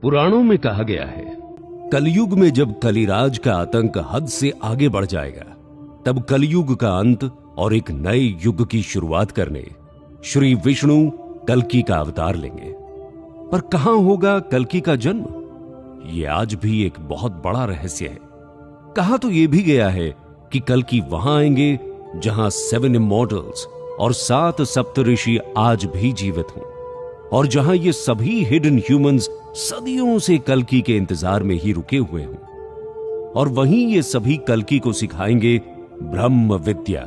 पुराणों में कहा गया है, कलयुग में जब कलिराज का आतंक हद से आगे बढ़ जाएगा, तब कलयुग का अंत और एक नए युग की शुरुआत करने श्री विष्णु कल्कि का अवतार लेंगे। पर कहां होगा कल्कि का जन्म? यह आज भी एक बहुत बड़ा रहस्य है। कहा तो यह भी गया है कि कल्कि वहां आएंगे जहां 7 इमॉर्टल्स और 7 सप्तऋषि आज भी जीवित हों, और जहां ये सभी हिडन ह्यूमंस सदियों से कल्कि के इंतजार में ही रुके हुए हों, और वहीं ये सभी कल्कि को सिखाएंगे ब्रह्म विद्या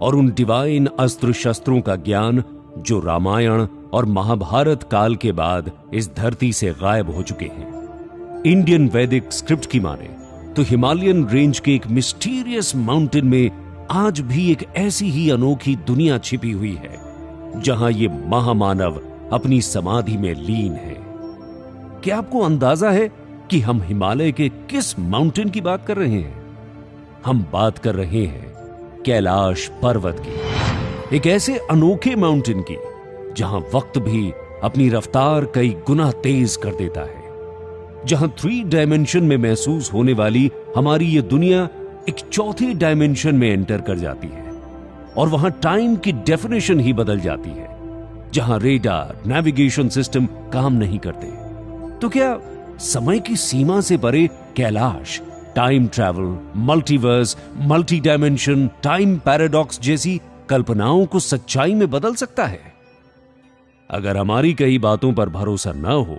और उन डिवाइन अस्त्र शस्त्रों का ज्ञान जो रामायण और महाभारत काल के बाद इस धरती से गायब हो चुके हैं। इंडियन वैदिक स्क्रिप्ट की माने तो हिमालयन रेंज के एक मिस्टीरियस माउंटेन में आज भी एक ऐसी ही अनोखी दुनिया छिपी हुई है जहां ये महामानव अपनी समाधि में लीन है। क्या आपको अंदाजा है कि हम हिमालय के किस माउंटेन की बात कर रहे हैं? हम बात कर रहे हैं कैलाश पर्वत की, एक ऐसे अनोखे माउंटेन की जहां वक्त भी अपनी रफ्तार कई गुना तेज कर देता है, जहां 3 डायमेंशन में महसूस होने वाली हमारी ये दुनिया एक 4थी डायमेंशन में एंटर कर जाती है, और वहां टाइम की डेफिनेशन ही बदल जाती है, जहां रेडार, नेविगेशन सिस्टम काम नहीं करते। तो क्या समय की सीमा से परे Kailash time travel, multiverse, multi dimension, time paradox जैसी कल्पनाओं को सच्चाई में बदल सकता है? अगर हमारी कई बातों पर भरोसा न हो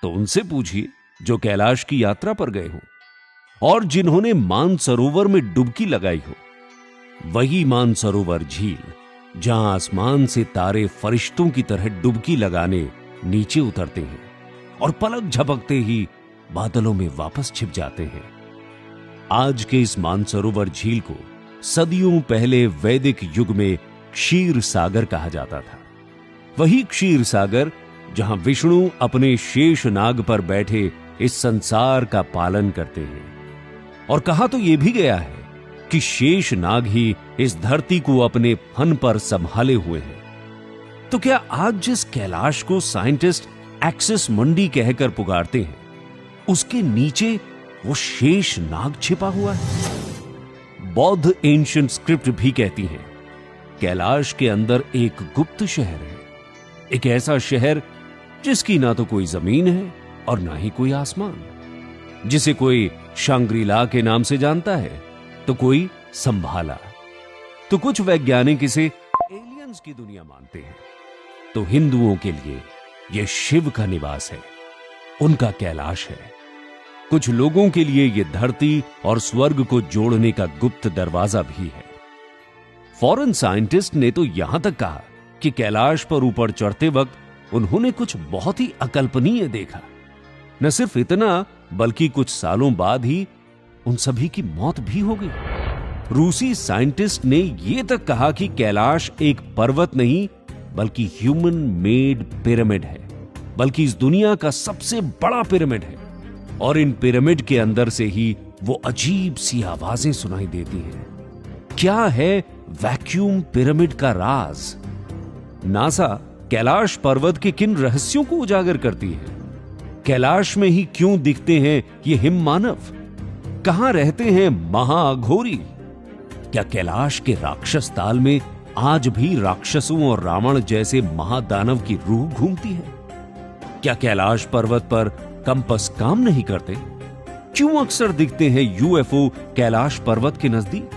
तो उनसे पूछिए जो कैलाश की यात्रा पर गए हो और जिन्होंने मानसरोवर में डुबकी लगाई हो। वही मानसरोवर झील जहां आसमान से तारे फरिश्तों की तरह डुबकी लगाने नीचे उतरते हैं और पलक झपकते ही बादलों में वापस छिप जाते हैं। आज के इस मानसरोवर झील को सदियों पहले वैदिक युग में क्षीर सागर कहा जाता था। वही क्षीर सागर जहां विष्णु अपने शेष नाग पर बैठे इस संसार का पालन करते हैं, और कहा तो यह भी गया है कि शेष नाग ही इस धरती को अपने फन पर संभाले हुए हैं। तो क्या आज जिस कैलाश को साइंटिस्ट एक्सिस मंडी कहकर पुकारते हैं, उसके नीचे वो शेष नाग छिपा हुआ है? बौद्ध एंशिएंट स्क्रिप्ट भी कहती है कैलाश के अंदर एक गुप्त शहर है, एक ऐसा शहर जिसकी ना तो कोई जमीन है और ना ही कोई आसमान, जिसे कोई शांग्रीला के नाम से जानता है तो कोई संभाला, तो कुछ वैज्ञानिक इसे एलियंस की दुनिया मानते हैं। तो हिंदुओं के लिए यह शिव का निवास है, उनका कैलाश है। कुछ लोगों के लिए यह धरती और स्वर्ग को जोड़ने का गुप्त दरवाजा भी है। फॉरेन साइंटिस्ट ने तो यहां तक कहा कि कैलाश पर ऊपर चढ़ते वक्त उन्होंने कुछ बहुत ही अकल्पनीय देखा। न सिर्फ इतना, बल्कि कुछ सालों बाद ही उन सभी की मौत भी हो गई। रूसी साइंटिस्ट ने यह तक कहा कि कैलाश एक पर्वत नहीं बल्कि ह्यूमन मेड पिरामिड है, बल्कि इस दुनिया का सबसे बड़ा पिरामिड है, और इन पिरामिड के अंदर से ही वो अजीब सी आवाजें सुनाई देती हैं। क्या है वैक्यूम पिरामिड का राज? नासा कैलाश पर्वत के किन रहस्यों को उजागर करती है? कैलाश में ही क्यों दिखते हैं ये हिम मानव? कहां रहते हैं महाअघोरी? क्या कैलाश के राक्षस ताल में आज भी राक्षसों और रावण जैसे महादानव की रूह घूमती है? क्या कैलाश पर्वत पर कंपस काम नहीं करते? क्यों अक्सर दिखते हैं यूएफओ कैलाश पर्वत के नजदीक?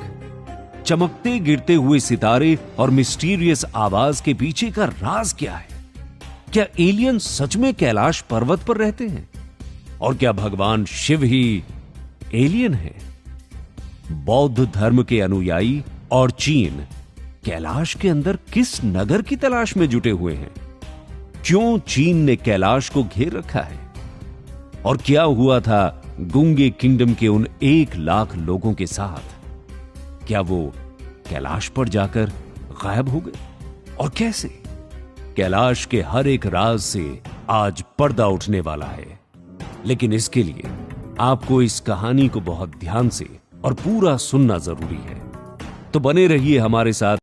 चमकते गिरते हुए सितारे और मिस्टीरियस आवाज के पीछे का राज क्या है? क्या एलियन सच में कैलाश पर्वत पर रहते हैं? और क्या भगवान शिव ही एलियन है? बौद्ध धर्म के अनुयायी और चीन कैलाश के अंदर किस नगर की तलाश में जुटे हुए हैं? क्यों चीन ने कैलाश को घेर रखा है? और क्या हुआ था गुंगे किंगडम के उन 1 लाख लोगों के साथ? क्या वो कैलाश पर जाकर गायब हो गए? और कैसे? कैलाश के हर एक राज से आज पर्दा उठने वाला है, लेकिन इसके लिए आपको इस कहानी को बहुत ध्यान से और पूरा सुनना जरूरी है। तो बने रहिए हमारे साथ।